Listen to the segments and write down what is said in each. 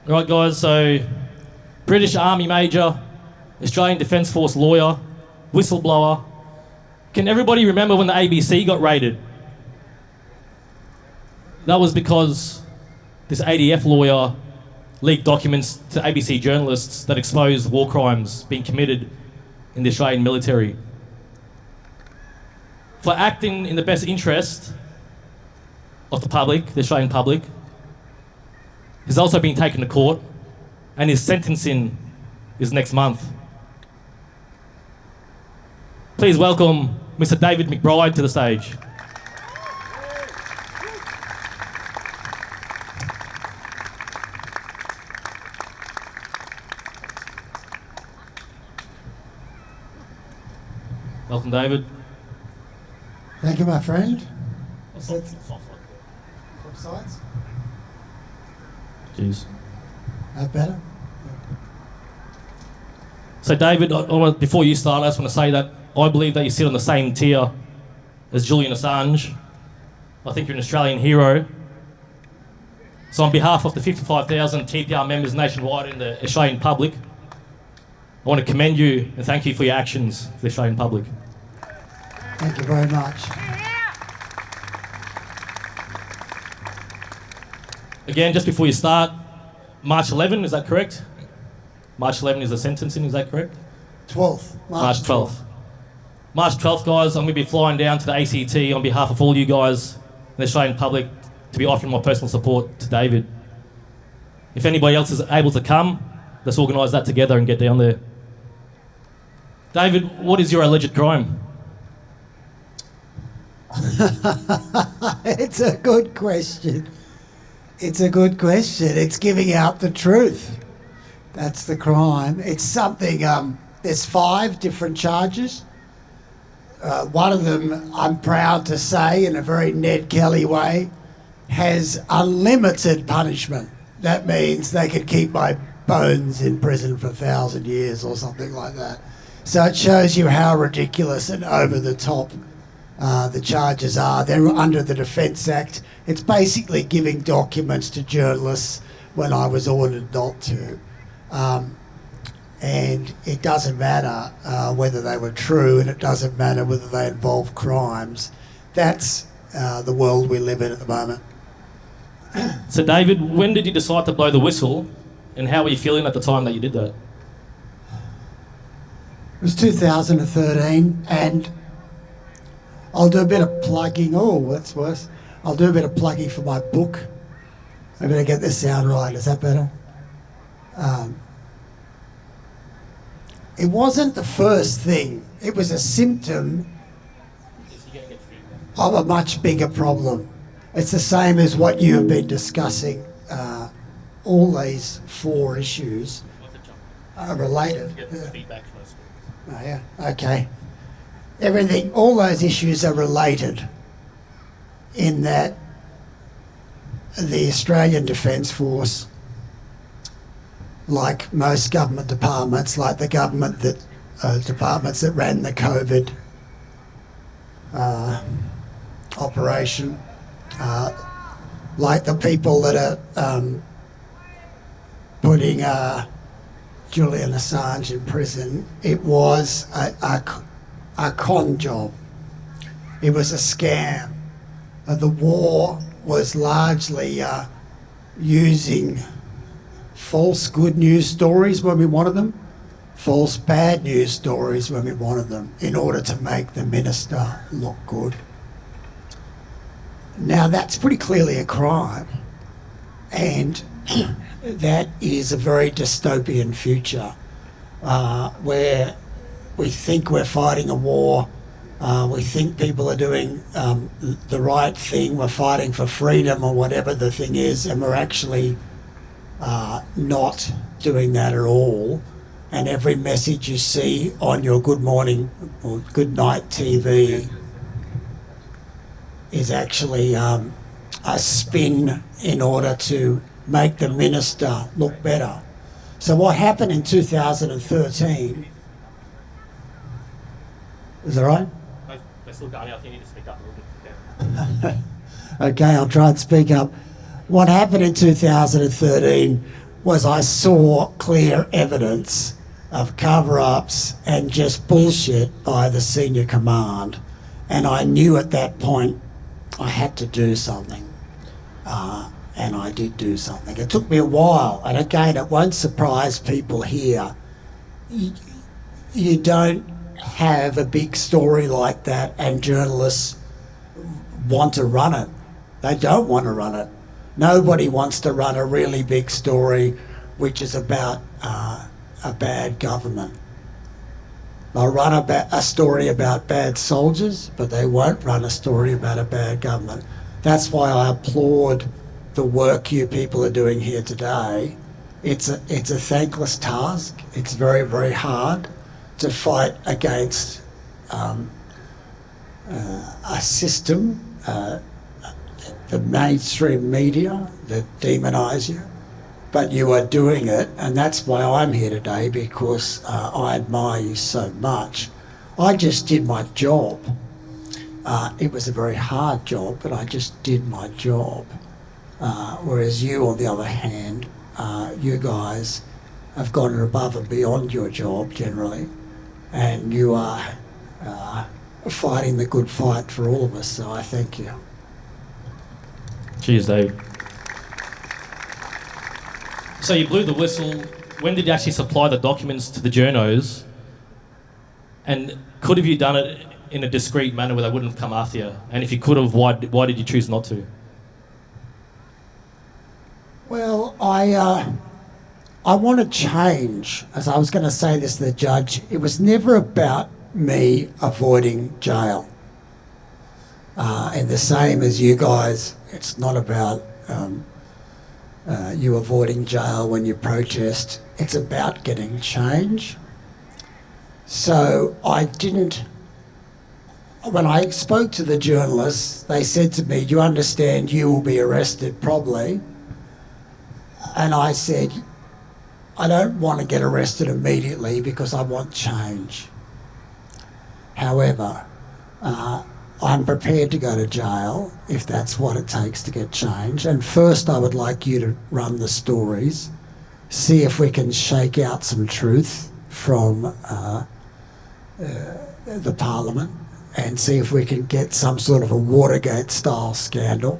Right, guys, so British Army Major, Australian Defence Force lawyer, whistleblower. Can everybody remember when the ABC got raided? That was because this ADF lawyer leaked documents to ABC journalists that exposed war crimes being committed in the Australian military. For acting in the best interest of the public, the Australian public, he's also been taken to court, and his sentencing is next month. Please welcome Mr. David McBride to the stage. Welcome, David. Thank you, my friend. From sides? Jeez. That better? So, David, before you start, I just want to say that I believe that you sit on the same tier as Julian Assange. I think you're an Australian hero. So, on behalf of the 55,000 TPR members nationwide in the Australian public, I want to commend you and thank you for your actions for the Australian public. Thank you very much. Again, just before you start, March 11, is that correct? March 11 is the sentencing, is that correct? 12th. March 12th. March 12th, guys, I'm going to be flying down to the ACT on behalf of all you guys in the Australian public to be offering my personal support to David. If anybody else is able to come, let's organise that together and get down there. David, what is your alleged crime? It's a good question. It's giving out the truth. That's the crime. It's something, there's 5 different charges. One of them, I'm proud to say, in a very Ned Kelly way, has unlimited punishment. That means they could keep my bones in prison for 1,000 years or something like that. So it shows you how ridiculous and over the top the charges are. They're under the Defence Act. It's basically giving documents to journalists when I was ordered not to. And it doesn't matter whether they were true, and it doesn't matter whether they involve crimes. That's the world we live in at the moment. So, David, when did you decide to blow the whistle, and how were you feeling at the time that you did that? It was 2013, and I'll do a bit of plugging. Oh, that's worse. I'll do a bit of plugging for my book. I better get this sound right. Is that better? It wasn't the first thing. It was a symptom of a much bigger problem. It's the same as what you have been discussing. All these 4 issues are related. Oh, yeah, okay. Everything, all those issues are related in that the Australian Defence Force, like most government departments, like the government that departments that ran the COVID operation, like the people that are putting Julian Assange in prison, it was a con job. It was a scam. The war was largely using false good news stories when we wanted them, false bad news stories when we wanted them, in order to make the minister look good. Now that's pretty clearly a crime, and that is a very dystopian future where we think we're fighting a war, we think people are doing the right thing, we're fighting for freedom or whatever the thing is, and we're actually not doing that at all. And every message you see on your good morning or good night TV is actually a spin in order to make the minister look better. So what happened in 2013... Is that right? They're still going. I think you need to speak up a little bit. Okay, I'll try and speak up. What happened in 2013 was I saw clear evidence of cover-ups and just bullshit by the senior command. And I knew at that point I had to do something. And I did do something. It took me a while. And again, it won't surprise people here. You don't have a big story like that and journalists want to run it. They don't want to run it. Nobody wants to run a really big story which is about a bad government. They'll run a story about bad soldiers, but they won't run a story about a bad government. That's why I applaud the work you people are doing here today. It's a thankless task. It's very, very hard to fight against a system, the mainstream media that demonise you. But you are doing it, and that's why I'm here today, because I admire you so much. I just did my job. It was a very hard job, but I just did my job. Whereas you, on the other hand, you guys have gone above and beyond your job generally, and you are fighting the good fight for all of us, so I thank you. Cheers, Dave. So you blew the whistle. When did you actually supply the documents to the journos? And could have you done it in a discreet manner where they wouldn't have come after you? And if you could have, why did you choose not to? Well, I want to change. As I was going to say this to the judge, it was never about me avoiding jail. And the same as you guys, it's not about you avoiding jail when you protest. It's about getting change. So when I spoke to the journalists, they said to me, "Do you understand you will be arrested probably?" And I said, "I don't want to get arrested immediately because I want change. However, I'm prepared to go to jail if that's what it takes to get change. And first I would like you to run the stories, see if we can shake out some truth from the Parliament and see if we can get some sort of a Watergate-style scandal.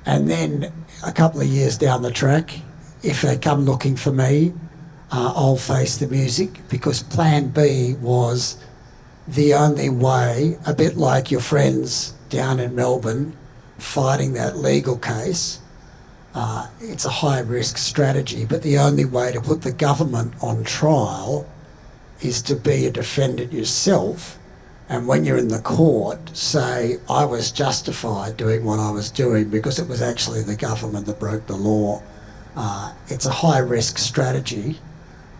And then a couple of years down the track, if they come looking for me, I'll face the music, because Plan B was the only way, a bit like your friends down in Melbourne fighting that legal case. It's a high-risk strategy, but the only way to put the government on trial is to be a defendant yourself, and when you're in the court, say, I was justified doing what I was doing because it was actually the government that broke the law. It's a high-risk strategy,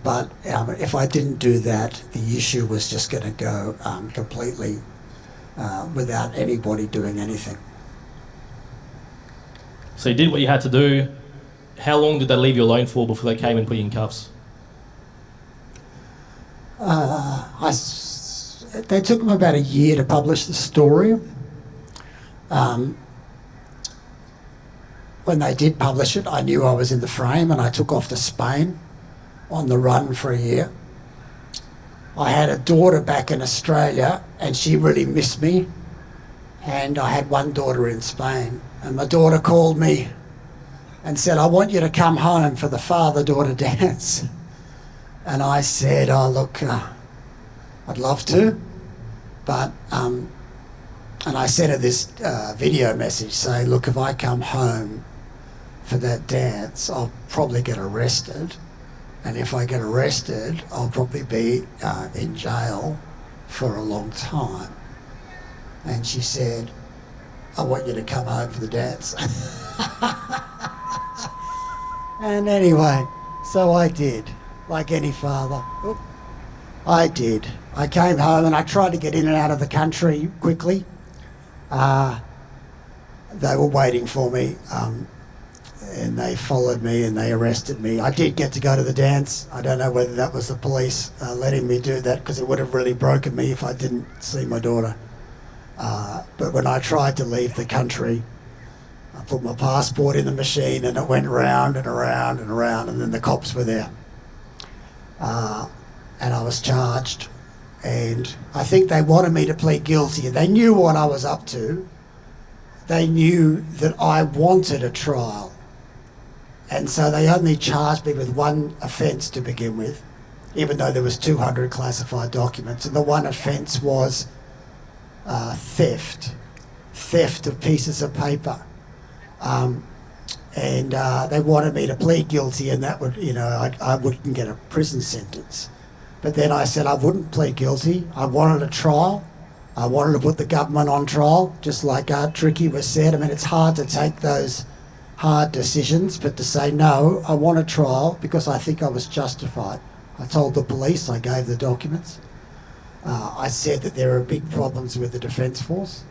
but if I didn't do that, the issue was just going to go completely without anybody doing anything. So you did what you had to do. How long did they leave you alone for before they came and put you in cuffs? They took them about a year to publish the story. When they did publish it, I knew I was in the frame, and I took off to Spain on the run for a year. I had a daughter back in Australia, and she really missed me. And I had one daughter in Spain, and my daughter called me and said, I want you to come home for the father-daughter dance. And I said, oh, look, I'd love to, but, and I sent her this video message saying, look, if I come home for that dance, I'll probably get arrested. And if I get arrested, I'll probably be in jail for a long time. And she said, I want you to come home for the dance. And anyway, so I did, like any father. I did. I came home and I tried to get in and out of the country quickly. They were waiting for me, and they followed me and they arrested me. I did get to go to the dance. I don't know whether that was the police letting me do that, because it would have really broken me if I didn't see my daughter. But when I tried to leave the country, I put my passport in the machine and it went round and around and around, and then the cops were there. And I was charged, and I think they wanted me to plead guilty. They knew what I was up to. They knew that I wanted a trial. And so they only charged me with one offence to begin with, even though there was 200 classified documents. And the one offence was theft of pieces of paper. And they wanted me to plead guilty, and that would, I wouldn't get a prison sentence. But then I said I wouldn't plead guilty. I wanted a trial. I wanted to put the government on trial, just like Tricky was said. I mean, it's hard to take those hard decisions, but to say, no, I want a trial because I think I was justified. I told the police, I gave the documents. I said that there are big problems with the Defence Force.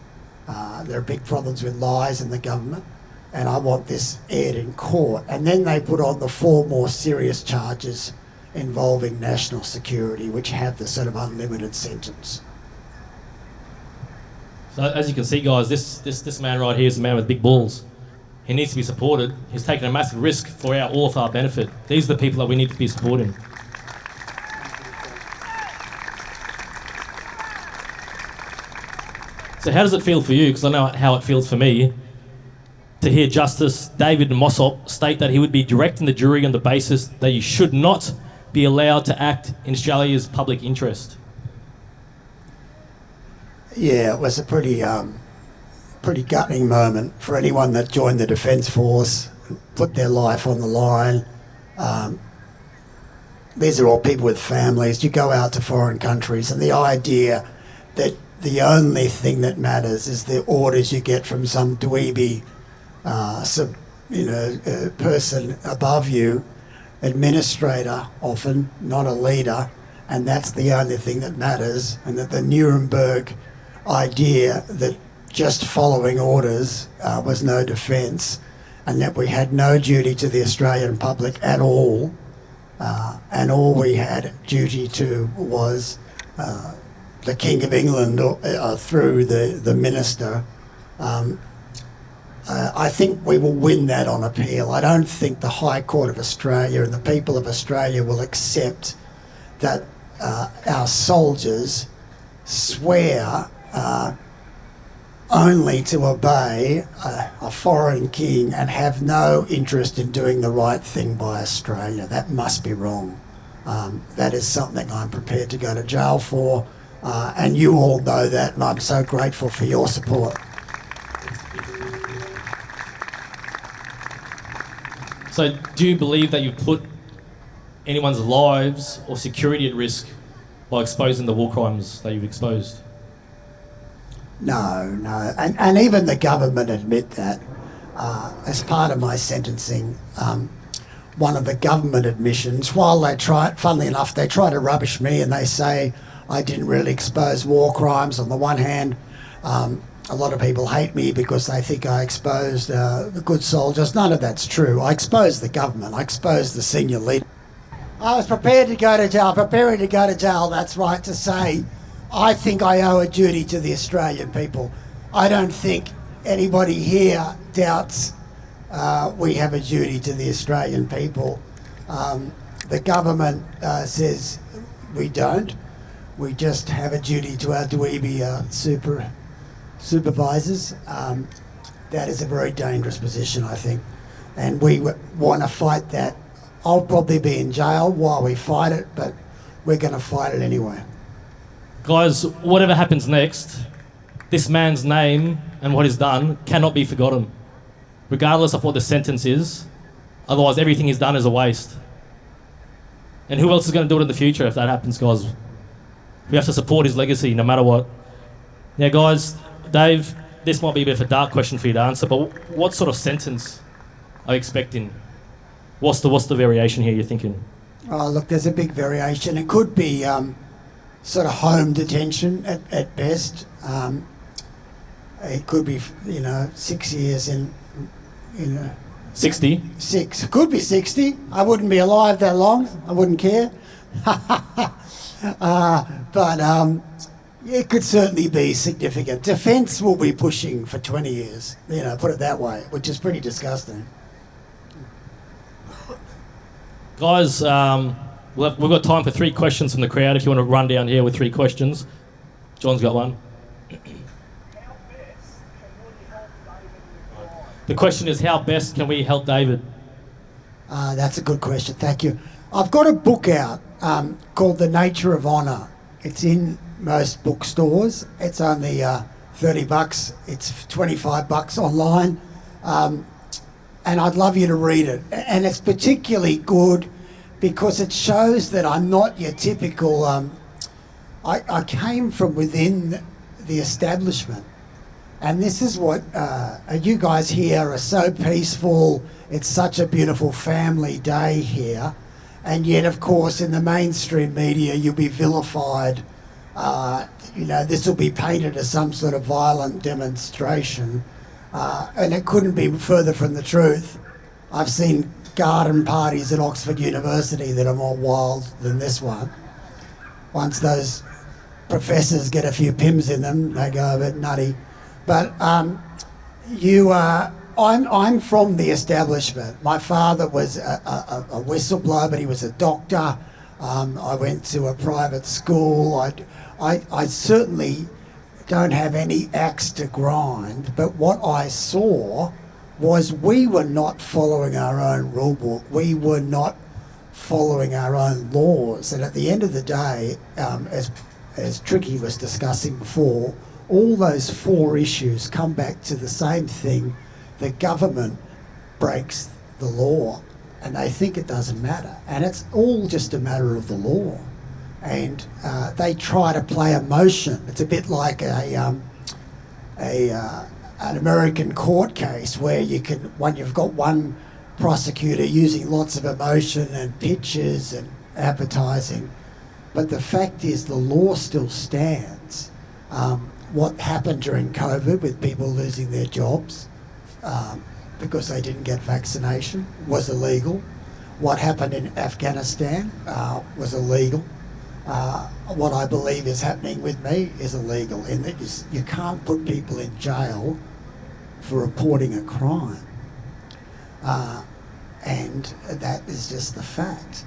There are big problems with lies in the government, and I want this aired in court. And then they put on the 4 more serious charges involving national security, which have the sort of unlimited sentence. So as you can see, guys, this man right here is a man with big balls. He needs to be supported. He's taken a massive risk for all of our benefit. These are the people that we need to be supporting. So how does it feel for you? Because I know how it feels for me to hear Justice David Mossop state that he would be directing the jury on the basis that you should not be allowed to act in Australia's public interest. Yeah, it was a pretty gutting moment for anyone that joined the Defence Force, put their life on the line. These are all people with families. You go out to foreign countries, and the idea that the only thing that matters is the orders you get from some dweeby, person above you, administrator often, not a leader, and that's the only thing that matters, and that the Nuremberg idea that just following orders was no defence, and that we had no duty to the Australian public at all, and all we had duty to was the King of England through the minister. I think we will win that on appeal. I don't think the High Court of Australia and the people of Australia will accept that our soldiers swear only to obey a foreign king and have no interest in doing the right thing by Australia. That must be wrong. That is something I'm prepared to go to jail for, and you all know that, and I'm so grateful for your support. So do you believe that you've put anyone's lives or security at risk by exposing the war crimes that you've exposed? No. And even the government admit that. As part of my sentencing, one of the government admissions, while they try, funnily enough, they try to rubbish me and they say I didn't really expose war crimes. On the one hand, a lot of people hate me because they think I exposed the good soldiers. None of that's true. I exposed the government. I exposed the senior leader. I was prepared to go to jail, preparing to go to jail, that's right, to say I think I owe a duty to the Australian people. I don't think anybody here doubts we have a duty to the Australian people. The government says we don't. We just have a duty to our dweeby supervisors. That is a very dangerous position, I think, and we want to fight that. I'll probably be in jail while we fight it, but we're going to fight it anyway. Guys, whatever happens next, this man's name and what he's done cannot be forgotten, regardless of what the sentence is. Otherwise, everything he's done is a waste. And who else is going to do it in the future if that happens, guys? We have to support his legacy no matter what. Yeah, guys, Dave, this might be a bit of a dark question for you to answer, but what sort of sentence are you expecting? What's the variation here you're thinking? Oh, look, there's a big variation. It could be sort of home detention at best. It could be, 6 years in 60? 6. It could be 60. I wouldn't be alive that long. I wouldn't care. But It could certainly be significant. Defence will be pushing for 20 years, put it that way, which is pretty disgusting. Guys, we've got time for 3 questions from the crowd if you want to run down here with 3 questions. John's got one. The question is, how best can we help David? That's a good question, thank you. I've got a book out called The Nature of Honour. It's in most bookstores. It's only $30. It's $25 online. And I'd love you to read it. And it's particularly good because it shows that I'm not your typical... I came from within the establishment. And this is what... you guys here are so peaceful. It's such a beautiful family day here. And yet, of course, in the mainstream media, you'll be vilified. This will be painted as some sort of violent demonstration. And it couldn't be further from the truth. I've seen garden parties at Oxford University that are more wild than this one. Once those professors get a few pims in them, they go a bit nutty. But I'm from the establishment. My father was a whistleblower, but he was a doctor. I went to a private school. I certainly don't have any axe to grind, but what I saw was we were not following our own rule book. We were not following our own laws. And at the end of the day, as Tricky was discussing before, all those 4 issues come back to the same thing. The government breaks the law and they think it doesn't matter. And it's all just a matter of the law. And they try to play emotion. It's a bit like an American court case where you've got one prosecutor using lots of emotion and pictures and advertising. But the fact is the law still stands. What happened during COVID with people losing their jobs because they didn't get vaccination was illegal. What happened in Afghanistan was illegal. What I believe is happening with me is illegal in that you can't put people in jail for reporting a crime. And that is just the fact.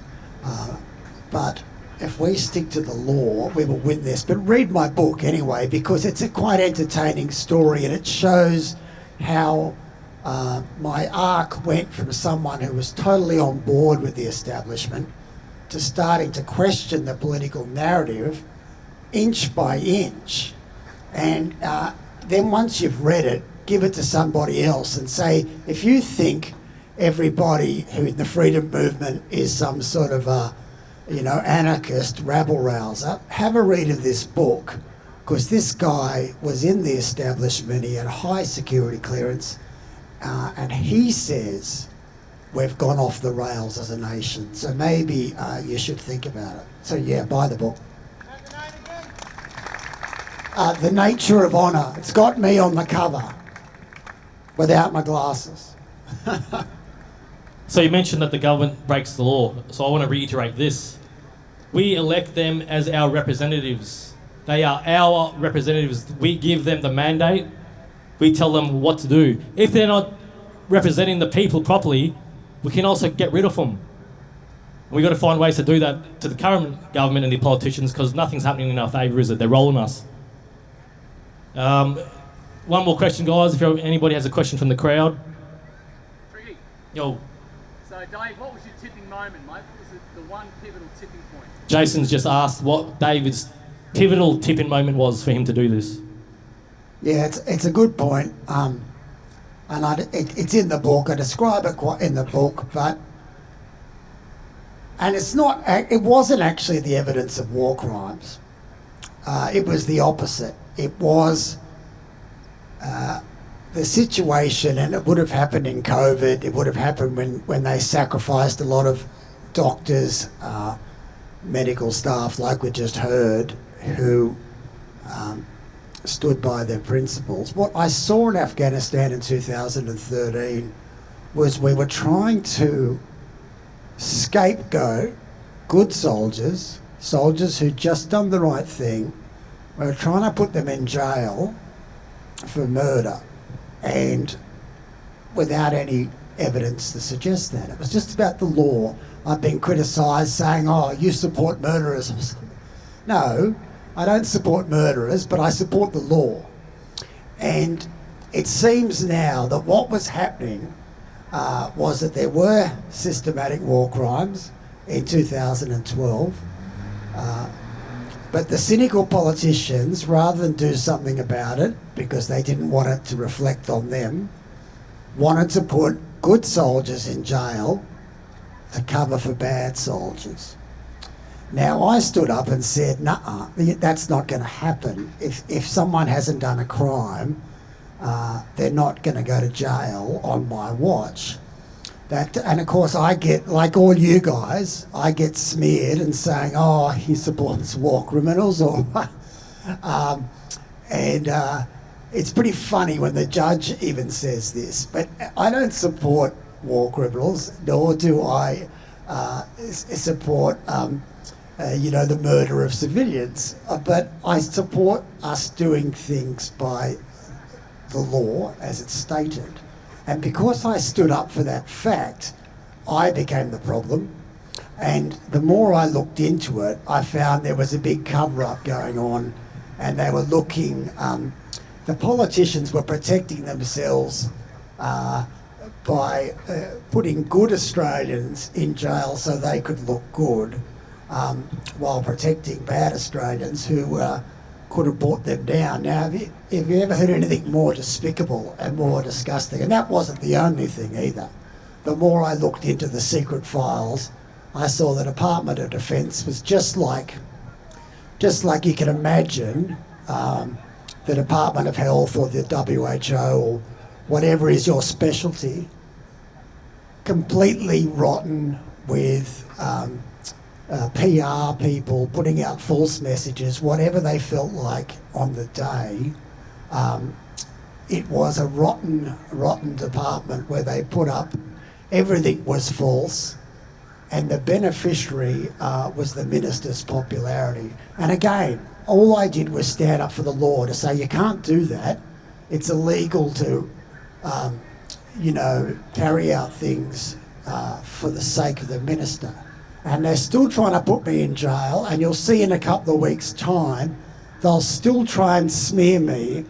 But if we stick to the law, we will win this. But read my book anyway, because it's a quite entertaining story and it shows how my arc went from someone who was totally on board with the establishment to starting to question the political narrative inch by inch. And then once you've read it, give it to somebody else and say, if you think everybody who in the freedom movement is some sort of anarchist rabble-rouser, have a read of this book, because this guy was in the establishment, he had high security clearance, and he says we've gone off the rails as a nation. So maybe you should think about it. So yeah, buy the book. The Nature of Honour. It's got me on the cover without my glasses. So you mentioned that the government breaks the law. So I want to reiterate this. We elect them as our representatives. They are our representatives. We give them the mandate. We tell them what to do. If they're not representing the people properly, we can also get rid of them. We've got to find ways to do that to the current government and the politicians, because nothing's happening in our favour, is it? They're rolling us. One more question, guys, if anybody has a question from the crowd. Tricky. Yo. So, Dave, what was your tipping moment, mate? What was the one pivotal tipping point? Jason's just asked what David's pivotal tipping moment was for him to do this. Yeah, it's a good point. And it's in the book. I describe it quite in the book, and it wasn't actually the evidence of war crimes. It was the opposite. It was the situation, and it would have happened in COVID. It would have happened when they sacrificed a lot of doctors, medical staff, like we just heard, who stood by their principles. What I saw in Afghanistan in 2013 was we were trying to scapegoat good soldiers who'd just done the right thing, We were trying to put them in jail for murder, and without any evidence to suggest that. It was just about the law. I've been criticised saying, oh, you support murderers. No, I don't support murderers, but I support the law. And it seems now that what was happening was that there were systematic war crimes in 2012, but the cynical politicians, rather than do something about it because they didn't want it to reflect on them, wanted to put good soldiers in jail to cover for bad soldiers. Now, I stood up and said, nah, that's not going to happen. If someone hasn't done a crime, they're not going to go to jail on my watch. And of course, I get, like all you guys, I get smeared and saying, oh, he supports war criminals, or it's pretty funny when the judge even says this. But I don't support war criminals, nor do I support the murder of civilians. But I support us doing things by the law as it's stated. And because I stood up for that fact, I became the problem. And the more I looked into it, I found there was a big cover-up going on, and they were looking, the politicians were protecting themselves by putting good Australians in jail so they could look good, while protecting bad Australians who could have brought them down. Now, have you ever heard anything more despicable and more disgusting? And that wasn't the only thing either. The more I looked into the secret files, I saw the Department of Defence was just like you can imagine the Department of Health or the WHO or whatever is your specialty, completely rotten with PR people putting out false messages, whatever they felt like on the day. It was a rotten department where they put up everything was false, and the beneficiary was the minister's popularity. And again, all I did was stand up for the law to say you can't do that. It's illegal to, carry out things for the sake of the minister. And they're still trying to put me in jail, and you'll see in a couple of weeks' time, they'll still try and smear me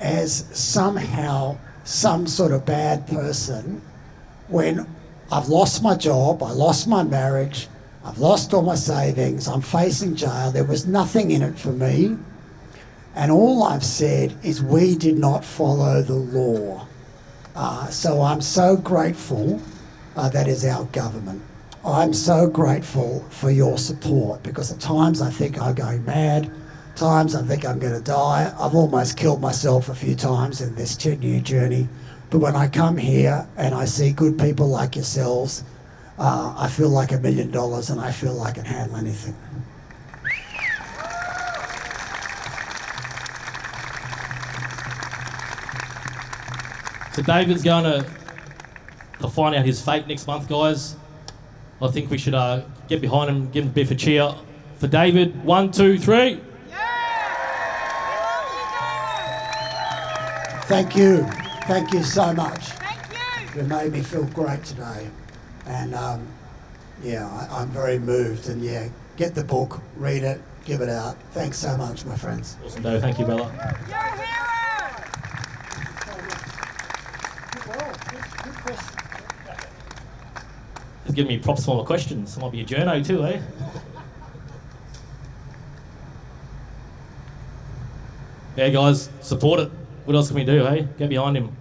as somehow some sort of bad person when I've lost my job, I lost my marriage, I've lost all my savings, I'm facing jail, there was nothing in it for me. And all I've said is we did not follow the law. So I'm so grateful that is our government. I'm so grateful for your support, because at times I think I'm going mad, times I think I'm going to die. I've almost killed myself a few times in this 10-year journey. But when I come here and I see good people like yourselves, I feel like $1 million, and I feel like I can handle anything. So David's going to find out his fate next month, guys. I think we should get behind him, give him a bit of a cheer for David. 1, 2, 3. Thank you. Thank you so much. Thank you. You made me feel great today. And I'm very moved. And get the book, read it, give it out. Thanks so much, my friends. Awesome, David. Thank you, Bella. You're a hero. Good question. He's giving me props for my questions. I might be a journo too, eh? Yeah, guys, support it. What else can we do, hey? Get behind him.